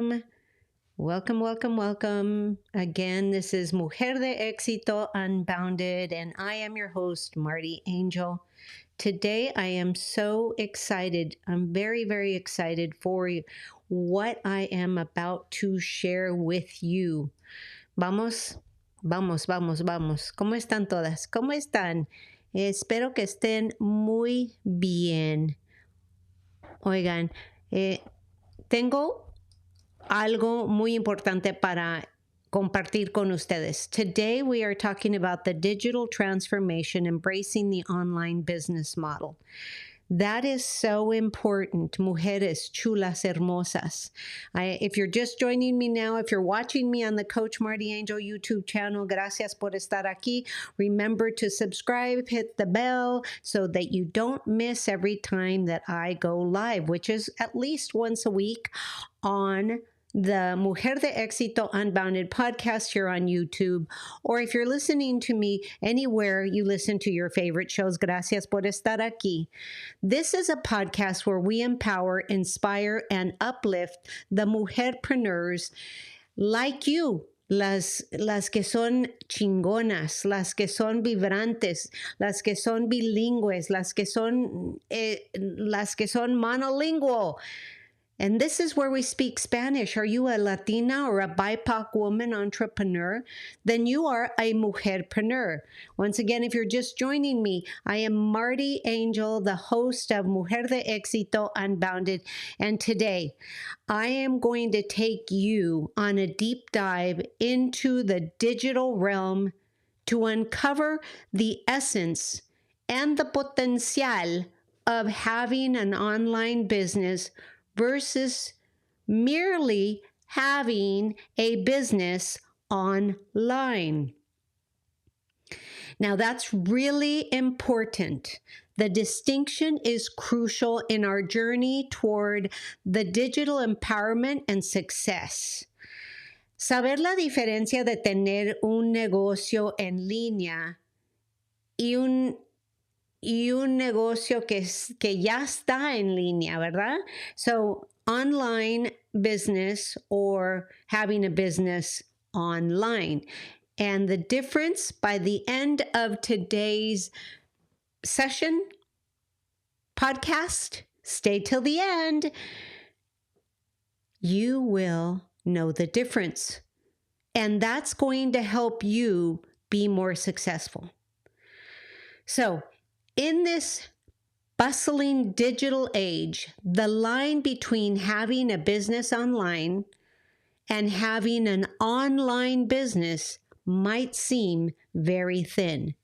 welcome. Welcome, welcome, welcome. Again, this is Mujer de Exito, Unbounded, and I am your host, Marti Angel. Today, I am so excited. I'm very, very excited for what I am about to share with you. Vamos, vamos, vamos, vamos. ¿Cómo están todas? ¿Cómo están? Espero que estén muy bien. Oigan, tengo algo muy importante para compartir con ustedes. Today we are talking about the digital transformation, embracing the online business model. That is so important, mujeres chulas hermosas. If you're just joining me now, if you're watching me on the Coach Marti Angel YouTube channel, gracias por estar aquí. Remember to subscribe, hit the bell so that you don't miss every time that I go live, which is at least once a week on the Mujer de Exito Unbounded podcast here on YouTube, or if you're listening to me anywhere you listen to your favorite shows, gracias por estar aquí. This is a podcast where we empower, inspire, and uplift the mujerpreneurs like you, las que son chingonas, las que son vibrantes, las que son bilingües, las que son monolingual. And this is where we speak Spanish. Are you a Latina or a BIPOC woman entrepreneur? Then you are a mujerpreneur. Once again, if you're just joining me, I am Marti Angel, the host of Mujer de Exito Unbounded. And today, I am going to take you on a deep dive into the digital realm to uncover the essence and the potential of having an online business versus merely having a business online. Now, that's really important. The distinction is crucial in our journey toward the digital empowerment and success. Saber la diferencia de tener un negocio en línea y un negocio que ya está en línea, ¿verdad? So, online business or having a business online. And the difference by the end of today's session, podcast, stay till the end, you will know the difference. And that's going to help you be more successful. So, in this bustling digital age, the line between having a business online and having an online business might seem very thin.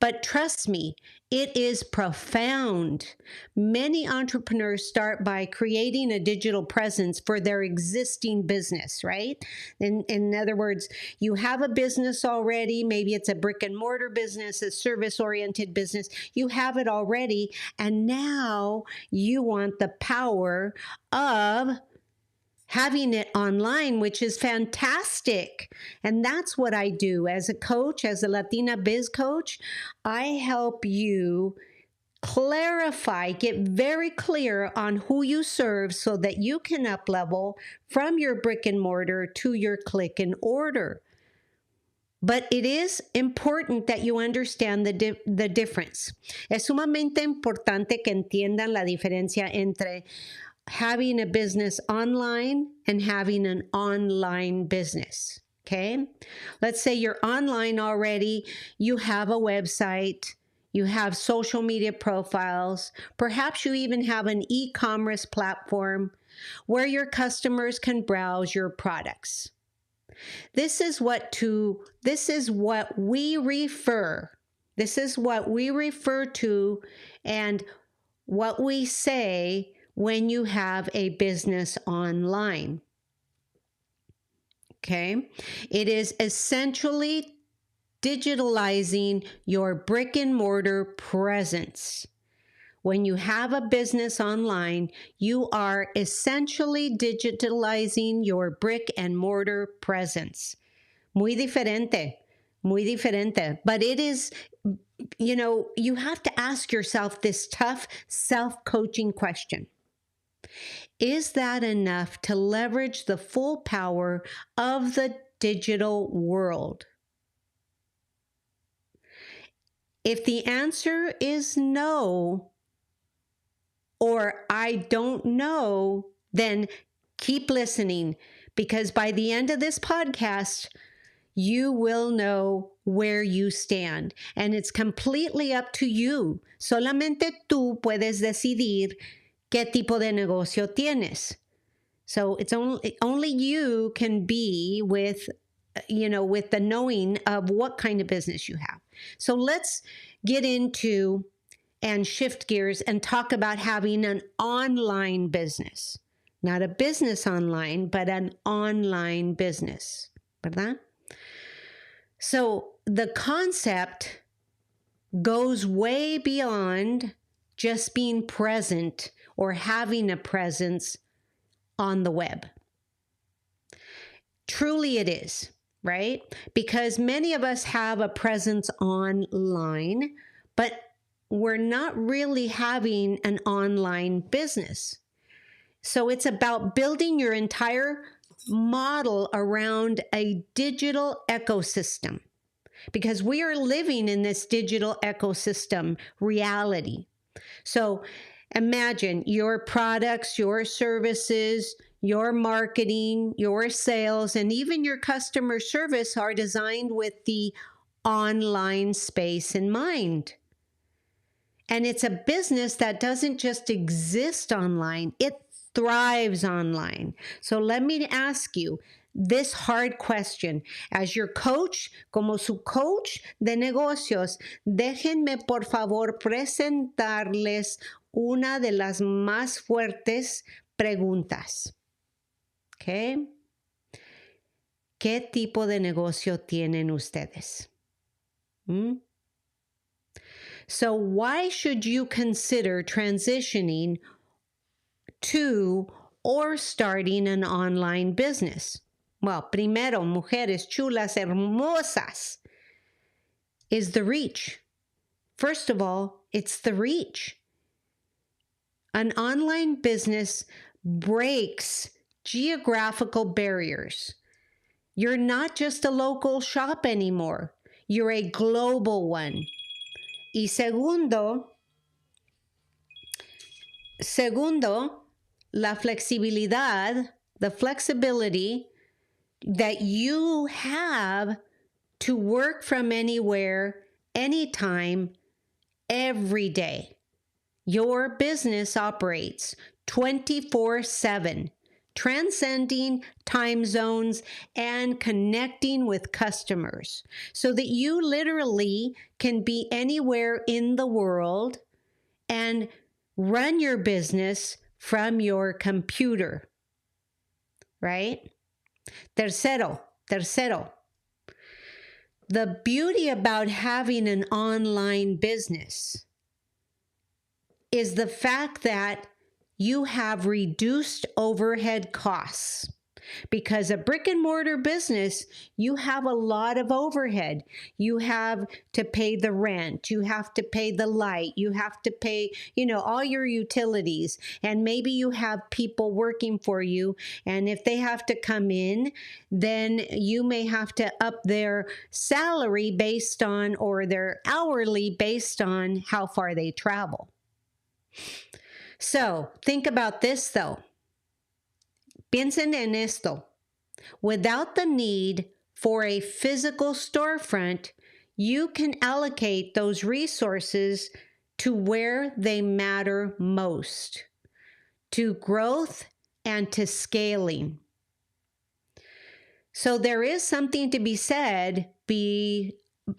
But trust me, it is profound. Many entrepreneurs start by creating a digital presence for their existing business, right? In other words, you have a business already. Maybe it's a brick and mortar business, a service-oriented business. You have it already, and now you want the power of having it online, which is fantastic. And that's what I do as a coach, as a Latina biz coach. I help you clarify, get very clear on who you serve so that you can up-level from your brick and mortar to your click and order. But it is important that you understand the difference. Es sumamente importante que entiendan la diferencia entre having a business online and having an online business, okay? Let's say you're online already, you have a website, you have social media profiles, perhaps you even have an e-commerce platform where your customers can browse your products. This is what we refer to and what we say when you have a business online. Okay? It is essentially digitalizing your brick and mortar presence. When you have a business online, you are essentially digitalizing your brick and mortar presence. Muy diferente. But it is, you have to ask yourself this tough self-coaching question. Is that enough to leverage the full power of the digital world? If the answer is no, or I don't know, then keep listening, because by the end of this podcast, you will know where you stand. And it's completely up to you. Solamente tú puedes decidir qué tipo de negocio tienes. So it's only you can be with, with the knowing of what kind of business you have. So let's get into and shift gears and talk about having an online business. Not a business online, but an online business, ¿verdad? So the concept goes way beyond just being present or having a presence on the web. Truly it is, right? Because many of us have a presence online, but we're not really having an online business. So it's about building your entire model around a digital ecosystem, because we are living in this digital ecosystem reality. So imagine your products, your services, your marketing, your sales, and even your customer service are designed with the online space in mind. And it's a business that doesn't just exist online, it thrives online. So let me ask you this hard question. As your coach, como su coach de negocios, déjenme por favor presentarles una de las más fuertes preguntas. ¿Ok? ¿Qué tipo de negocio tienen ustedes? So why should you consider transitioning to or starting an online business? Well, primero, mujeres chulas, hermosas, is the reach. First of all, it's the reach. An online business breaks geographical barriers. You're not just a local shop anymore. You're a global one. Y segundo, la flexibilidad, the flexibility that you have to work from anywhere, anytime, every day. Your business operates 24/7, transcending time zones and connecting with customers, so that you literally can be anywhere in the world and run your business from your computer, right? Tercero, the beauty about having an online business is the fact that you have reduced overhead costs. Because a brick and mortar business, you have a lot of overhead. You have to pay the rent, you have to pay the light, you have to pay, all your utilities. And maybe you have people working for you. And if they have to come in, then you may have to up their salary based on, or their hourly based on how far they travel. So think about this though. Piensen en esto. Without the need for a physical storefront, you can allocate those resources to where they matter most, to growth and to scaling. So there is something to be said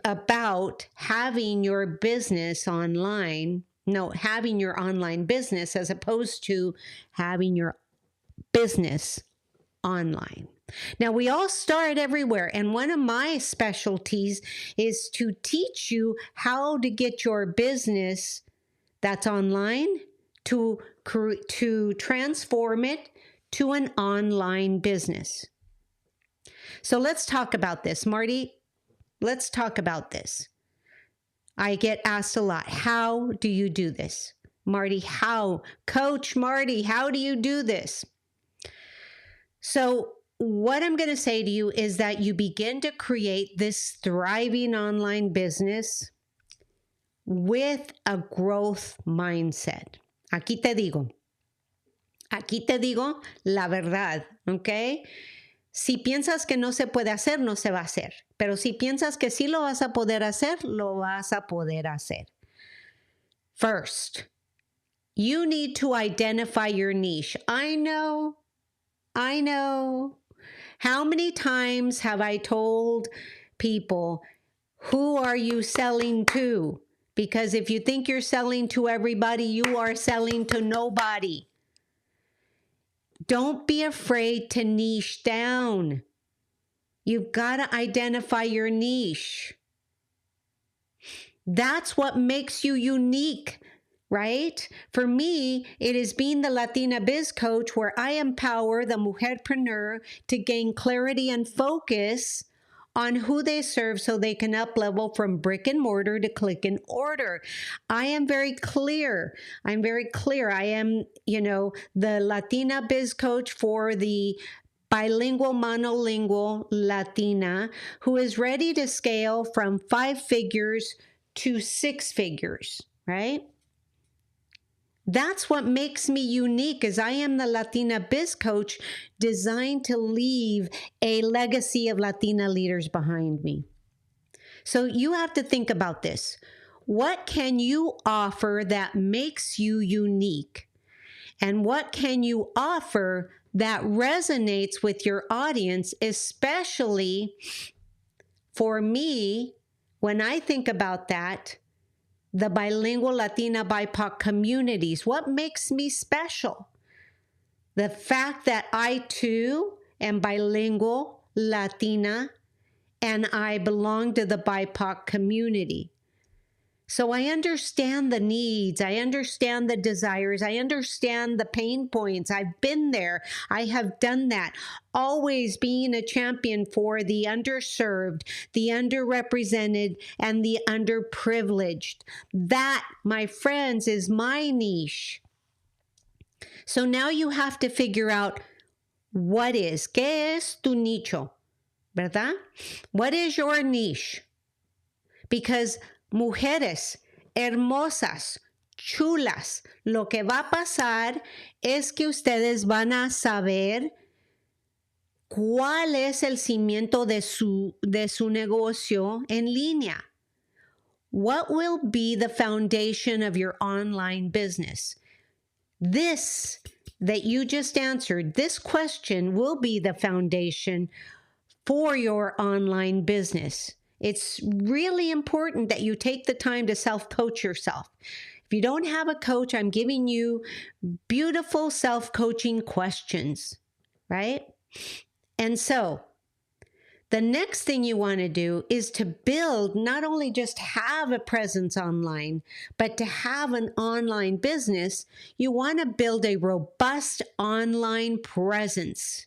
about having your business online. No, having your online business as opposed to having your business online. Now, we all start everywhere, and one of my specialties is to teach you how to get your business that's online to transform it to an online business. So let's talk about this, Marti. Let's talk about this. I get asked a lot, how do you do this? Marti, how? Coach Marti, how do you do this? So what I'm going to say to you is that you begin to create this thriving online business with a growth mindset. Aquí te digo la verdad, ¿ok? Si piensas que no se puede hacer, no se va a hacer. Pero si piensas que sí lo vas a poder hacer, lo vas a poder hacer. First, you need to identify your niche. I know. How many times have I told people, who are you selling to? Because if you think you're selling to everybody, you are selling to nobody. Don't be afraid to niche down. You've got to identify your niche. That's what makes you unique, right? For me, it is being the Latina biz coach where I empower the mujerpreneur to gain clarity and focus on who they serve so they can up level from brick and mortar to click and order. I am very clear. I am, the Latina biz coach for the bilingual, monolingual Latina who is ready to scale from 5 figures to 6 figures, right? That's what makes me unique, is I am the Latina biz coach designed to leave a legacy of Latina leaders behind me. So you have to think about this. What can you offer that makes you unique? And what can you offer that resonates with your audience, especially for me, when I think about that, the bilingual Latina BIPOC communities. What makes me special? The fact that I too am bilingual Latina and I belong to the BIPOC community. So I understand the needs, I understand the desires, I understand the pain points. I've been there, I have done that. Always being a champion for the underserved, the underrepresented, and the underprivileged. That, my friends, is my niche. So now you have to figure out ¿qué es tu nicho? ¿Verdad? What is your niche? Because mujeres hermosas, chulas, lo que va a pasar es que ustedes van a saber cuál es el cimiento de su negocio en línea. What will be the foundation of your online business? This that you just answered, this question will be the foundation for your online business. It's really important that you take the time to self-coach yourself. If you don't have a coach, I'm giving you beautiful self-coaching questions, right? And so the next thing you want to do is to build, not only just have a presence online, but to have an online business. You want to build a robust online presence.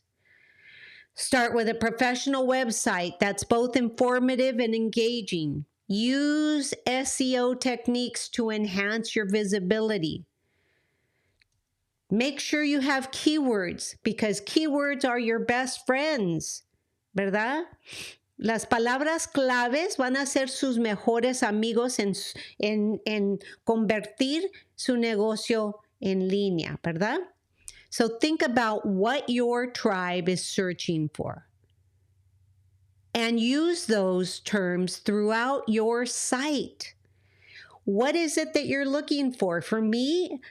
Start with a professional website that's both informative and engaging. Use SEO techniques to enhance your visibility. Make sure you have keywords, because keywords are your best friends, ¿verdad? Las palabras claves van a ser sus mejores amigos en convertir su negocio en línea, ¿verdad? So think about what your tribe is searching for and use those terms throughout your site. What is it that you're looking for? For me,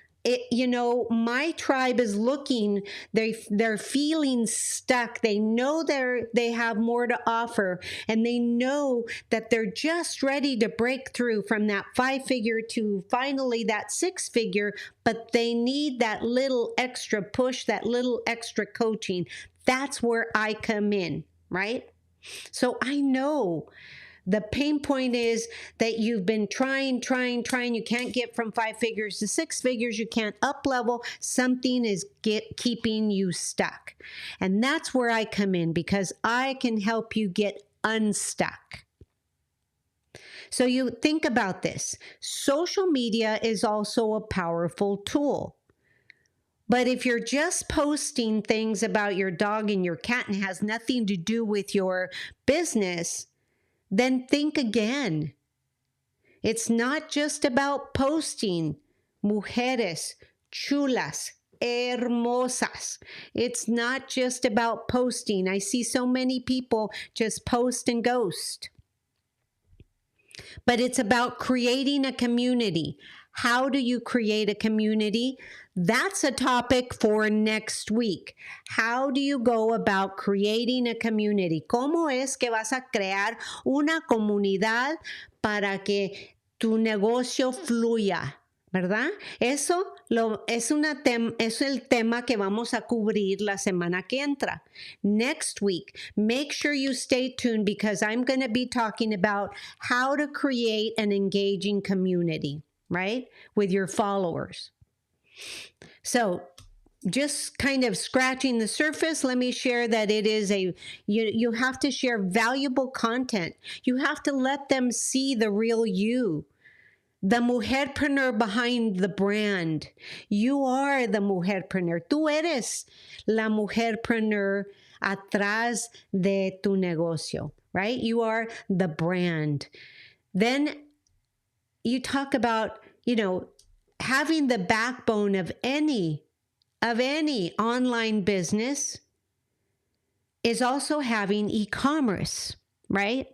my tribe is looking, they're feeling stuck. They know they have more to offer, and they know that they're just ready to break through from that 5-figure to finally that 6-figure, but they need that little extra push, that little extra coaching. That's where I come in, right? So I know the pain point is that you've been trying. You can't get from 5 figures to 6 figures. You can't up level. Something is keeping you stuck. And that's where I come in, because I can help you get unstuck. So you think about this. Social media is also a powerful tool. But if you're just posting things about your dog and your cat and has nothing to do with your business, then think again. It's not just about posting mujeres chulas, hermosas. It's not just about posting. I see so many people just post and ghost. But it's about creating a community. How do you create a community? That's a topic for next week. How do you go about creating a community? ¿Cómo es que vas a crear una comunidad para que tu negocio fluya? ¿Verdad? Eso es el tema que vamos a cubrir la semana que entra. Next week, make sure you stay tuned because I'm going to be talking about how to create an engaging community, right? With your followers. So just kind of scratching the surface, let me share that it is you have to share valuable content. You have to let them see the real you. The mujerpreneur behind the brand. You are the mujerpreneur. Tú eres la mujerpreneur atrás de tu negocio, right? You are the brand. Then you talk about, having the backbone of any online business is also having e-commerce, right?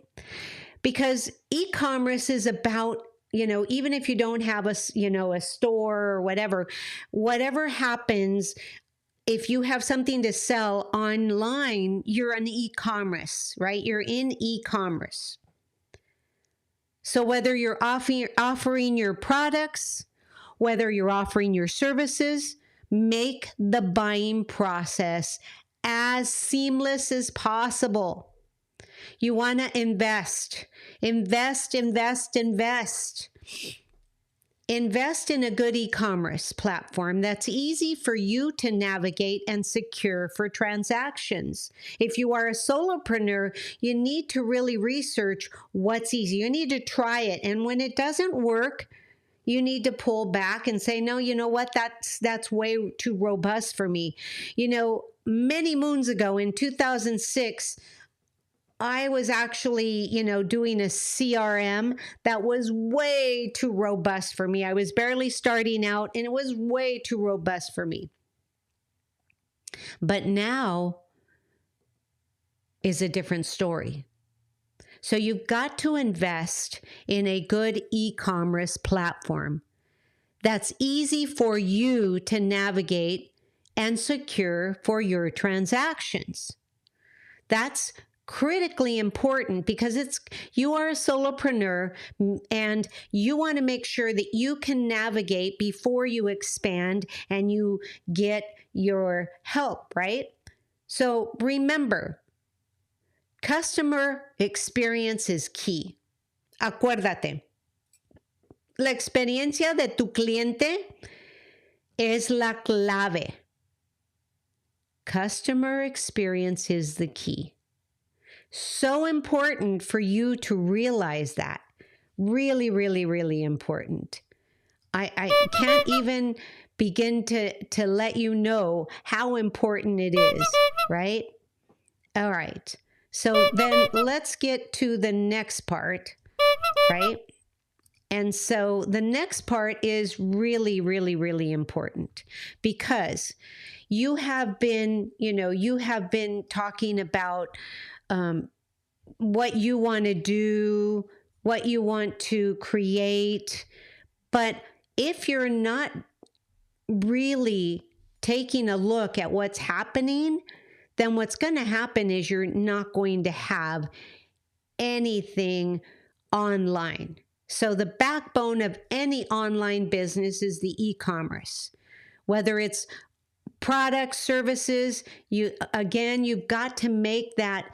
Because e-commerce is about, even if you don't have a store or whatever happens, if you have something to sell online, you're an e-commerce, right? You're in e-commerce. So whether you're offering your products, whether you're offering your services, make the buying process as seamless as possible. You want to invest. Invest in a good e-commerce platform that's easy for you to navigate and secure for transactions. If you are a solopreneur, you need to really research what's easy. You need to try it. And when it doesn't work, you need to pull back and say, no, you know what? That's way too robust for me. Many moons ago in 2006, I was actually, doing a CRM that was way too robust for me. I was barely starting out and it was way too robust for me. But now is a different story. So you've got to invest in a good e-commerce platform that's easy for you to navigate and secure for your transactions. That's critically important because you are a solopreneur and you want to make sure that you can navigate before you expand and you get your help, right? So remember, customer experience is key. Acuérdate, la experiencia de tu cliente es la clave. Customer experience is the key. So important for you to realize that. Really, really, really important. I can't even begin to let you know how important it is, right? All right. So then let's get to the next part, right? And so the next part is really, really, really important because you have been talking about what you want to do, what you want to create. But if you're not really taking a look at what's happening, then what's going to happen is you're not going to have anything online. So the backbone of any online business is the e-commerce, whether it's products, services. You've got to make that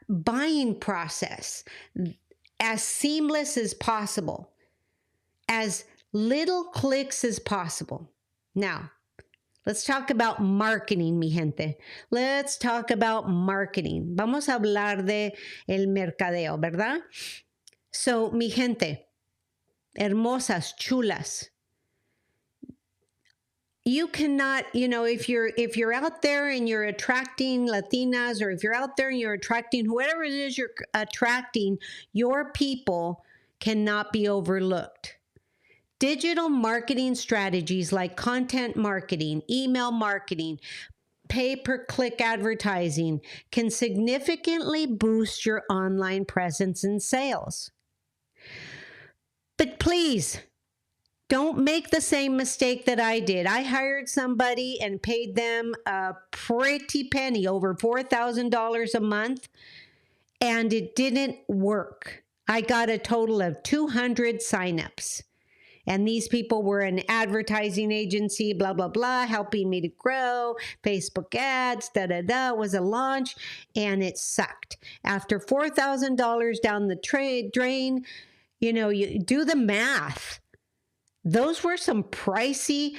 buying process as seamless as possible, as little clicks as possible. Now, let's talk about marketing, mi gente. Let's talk about marketing. Vamos a hablar de el mercadeo, ¿verdad? So, mi gente, hermosas, chulas, you cannot, if you're out there and you're attracting Latinas, or if you're out there and you're attracting whoever it is you're attracting, your people cannot be overlooked. Digital marketing strategies like content marketing, email marketing, pay-per-click advertising can significantly boost your online presence and sales. But please, don't make the same mistake that I did. I hired somebody and paid them a pretty penny, over $4,000 a month, and it didn't work. I got a total of 200 signups. And these people were an advertising agency, blah, blah, blah, helping me to grow, Facebook ads, was a launch, and it sucked. After $4,000 down the drain, you do the math. Those were some pricey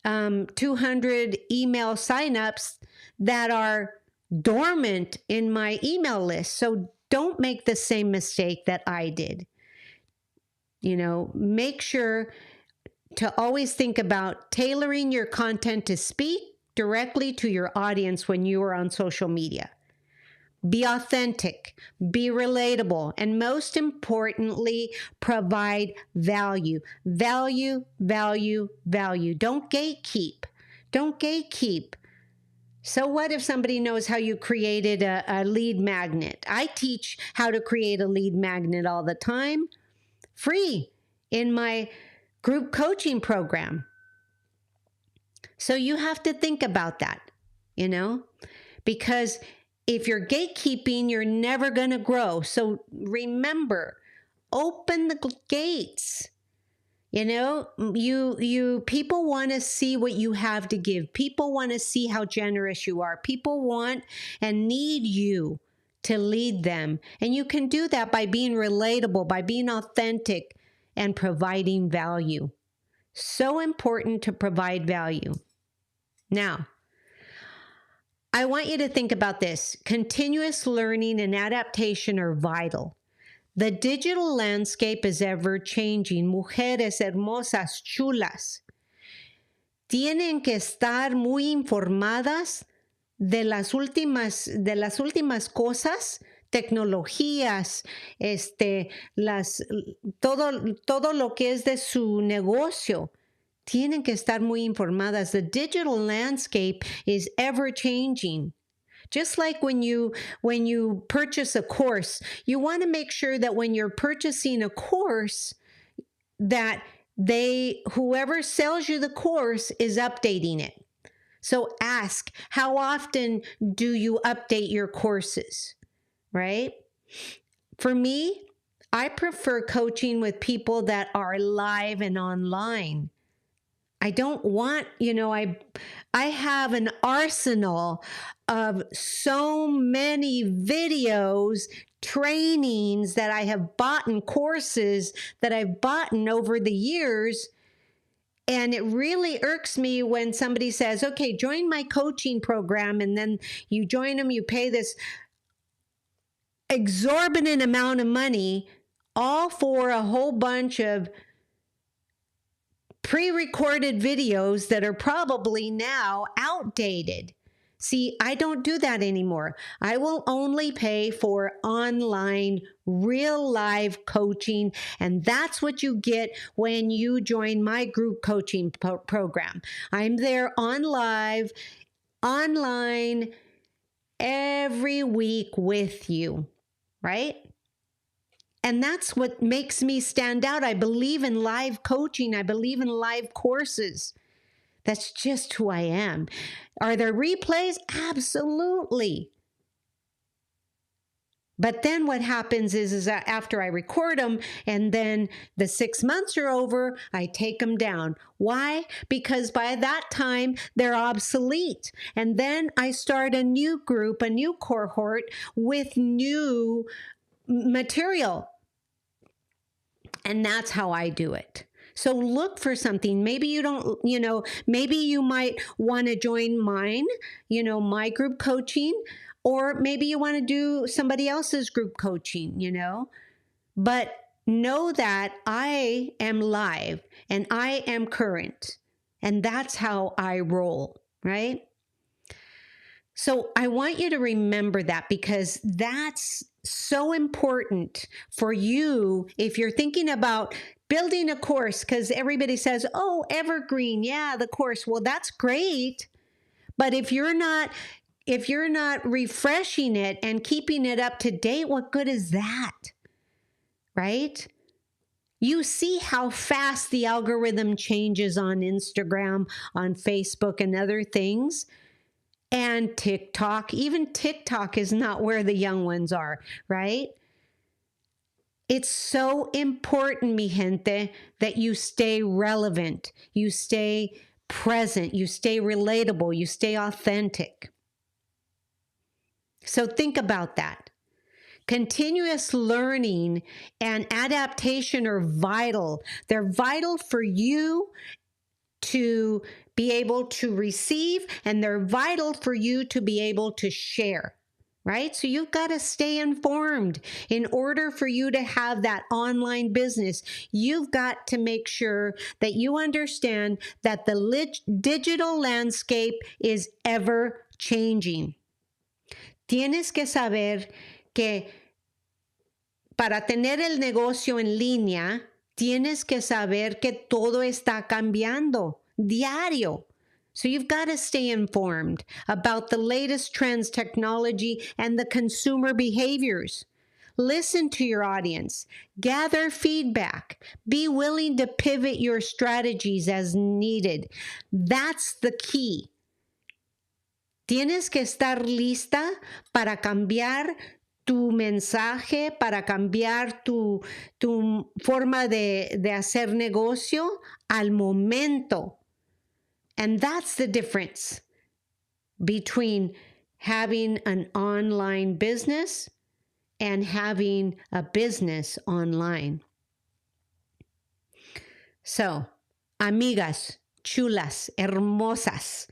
200 email signups that are dormant in my email list. So don't make the same mistake that I did. Make sure to always think about tailoring your content to speak directly to your audience when you are on social media. Be authentic, be relatable, and most importantly, provide value. Value, value, value. Don't gatekeep. Don't gatekeep. So what if somebody knows how you created a lead magnet? I teach how to create a lead magnet all the time, free, in my group coaching program. So you have to think about that, because if you're gatekeeping, you're never going to grow. So remember, open the gates. People want to see what you have to give. People want to see how generous you are. People want and need you to lead them. And you can do that by being relatable, by being authentic, and providing value. So important to provide value. Now, I want you to think about this. Continuous learning and adaptation are vital. The digital landscape is ever changing. Mujeres hermosas, chulas, tienen que estar muy informadas de las últimas cosas, tecnologías, todo lo que es de su negocio. Tienen que estar muy informadas. The digital landscape is ever changing. Just like when you purchase a course, you want to make sure that when you're purchasing a course, that whoever sells you the course is updating it. So ask, how often do you update your courses, right? For me, I prefer coaching with people that are live and online. I don't want, I have an arsenal of so many videos, trainings that I have bought, and courses that I've bought over the years. And it really irks me when somebody says, okay, join my coaching program. And then you join them, you pay this exorbitant amount of money, all for a whole bunch of pre-recorded videos that are probably now outdated. See, I don't do that anymore. I will only pay for online, real live coaching, and that's what you get when you join my group coaching program. I'm there online, every week with you, right? And that's what makes me stand out. I believe in live coaching. I believe in live courses. That's just who I am. Are there replays? Absolutely. But then what happens is that after I record them and then the 6 months are over, I take them down. Why? Because by that time, they're obsolete. And then I start a new group, a new cohort with new material. And that's how I do it. So look for something. Maybe you don't, maybe you might want to join mine, my group coaching, or maybe you want to do somebody else's group coaching, But know that I am live and I am current. And that's how I roll, right? So I want you to remember that, because that's so important for you if you're thinking about building a course, because everybody says, oh, evergreen, yeah, the course. Well, that's great. But if you're not refreshing it and keeping it up to date, what good is that? Right? You see how fast the algorithm changes on Instagram, on Facebook, and other things. And TikTok, even TikTok is not where the young ones are, right? It's so important, mi gente, that you stay relevant, you stay present, you stay relatable, you stay authentic. So think about that. Continuous learning and adaptation are vital. They're vital for you to be able to receive, and they're vital for you to be able to share, right? So you've got to stay informed in order for you to have that online business. You've got to make sure that you understand that the digital landscape is ever changing. Tienes que saber que para tener el negocio en línea, tienes que saber que todo está cambiando diario. So you've got to stay informed about the latest trends, technology, and the consumer behaviors. Listen to your audience, gather feedback, be willing to pivot your strategies as needed. That's the key. Tienes que estar lista para cambiar tu mensaje, para cambiar tu forma de hacer negocio al momento. And that's the difference between having an online business and having a business online. So, amigas, chulas, hermosas,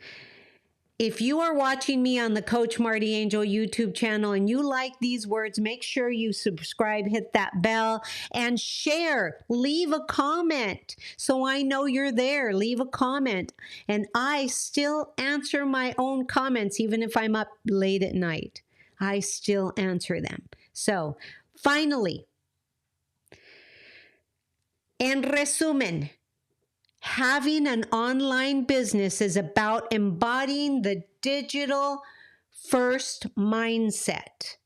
if you are watching me on the Coach Marti Angel YouTube channel and you like these words, make sure you subscribe, hit that bell, and share. Leave a comment so I know you're there. Leave a comment. And I still answer my own comments, even if I'm up late at night. I still answer them. So, finally, en resumen, having an online business is about embodying the digital first mindset.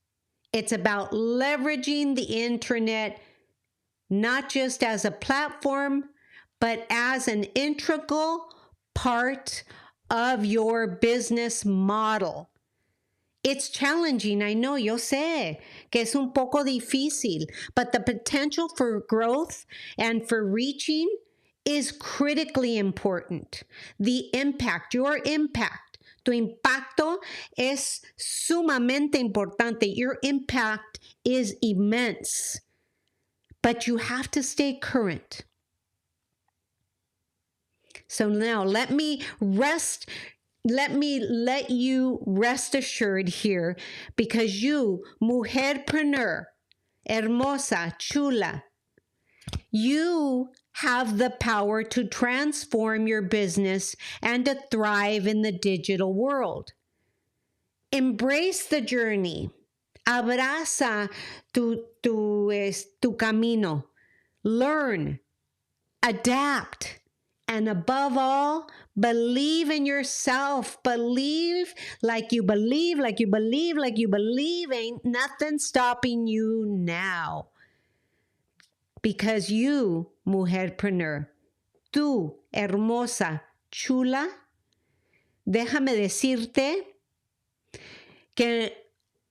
It's about leveraging the internet not just as a platform, but as an integral part of your business model. It's challenging, I know, yo sé que es un poco difícil, but the potential for growth and for reaching is critically important. The impact, your impact, tu impacto es sumamente importante. Your impact is immense, but you have to stay current. So now let you rest assured here, because you, mujerpreneur, hermosa, chula, you have the power to transform your business and to thrive in the digital world. Embrace the journey. Abraza tu camino. Learn, adapt, and above all, believe in yourself. Believe like you believe, like you believe, like you believe. Ain't nothing stopping you now. Because you, mujerpreneur, tú, hermosa, chula, déjame decirte que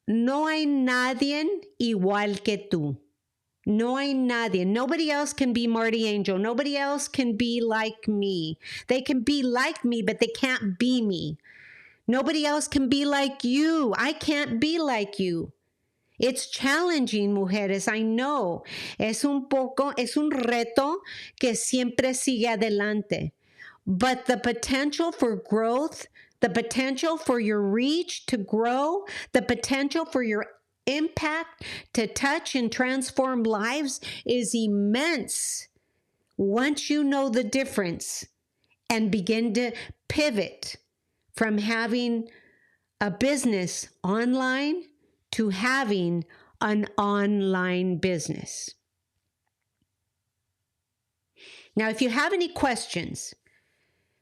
no hay nadie igual que tú. No hay nadie. Nobody else can be Marti Angel. Nobody else can be like me. They can be like me, but they can't be me. Nobody else can be like you. I can't be like you. It's challenging, mujeres, I know. Es un reto que siempre sigue adelante. But the potential for growth, the potential for your reach to grow, the potential for your impact to touch and transform lives is immense once you know the difference and begin to pivot from having a business online to having an online business. Now, if you have any questions,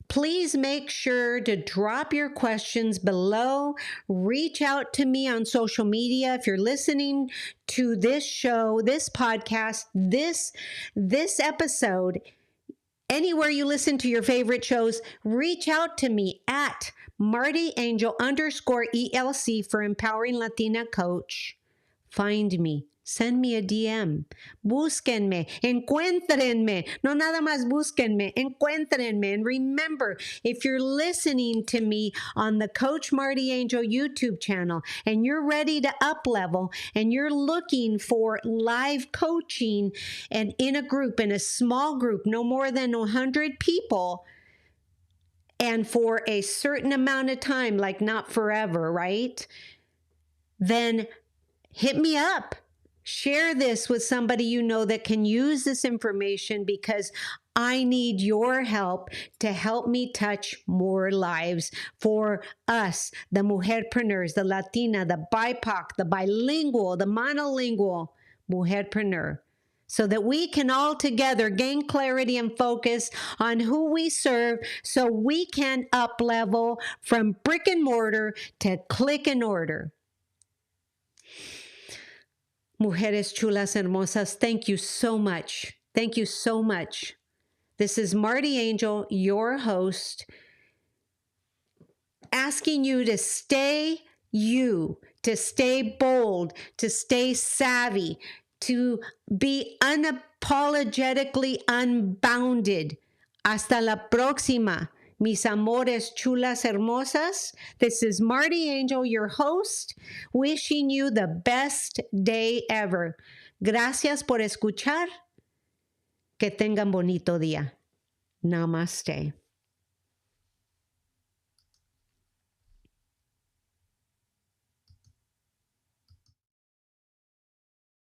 please make sure to drop your questions below. Reach out to me on social media. If you're listening to this show, this podcast, this episode, anywhere you listen to your favorite shows, reach out to me at Marti_ELC for Empowering Latina Coach. Find me. Send me a DM. Búsquenme. Encuéntrenme. No nada más búsquenme. Encuéntrenme. And remember, if you're listening to me on the Coach Marti Angel YouTube channel and you're ready to up-level and you're looking for live coaching and in a group, in a small group, no more than 100 people, and for a certain amount of time, like not forever, right? Then hit me up. Share this with somebody you know that can use this information, because I need your help to help me touch more lives for us, the mujerpreneurs, the Latina, the BIPOC, the bilingual, the monolingual mujerpreneur, so that we can all together gain clarity and focus on who we serve, so we can up level from brick and mortar to click and order. Mujeres chulas hermosas, thank you so much. Thank you so much. This is Marti Angel, your host, asking you to stay you, to stay bold, to stay savvy, to be unapologetically unbounded. Hasta la próxima, mis amores chulas hermosas. This is Marti Angel, your host, wishing you the best day ever. Gracias por escuchar. Que tengan bonito día. Namaste.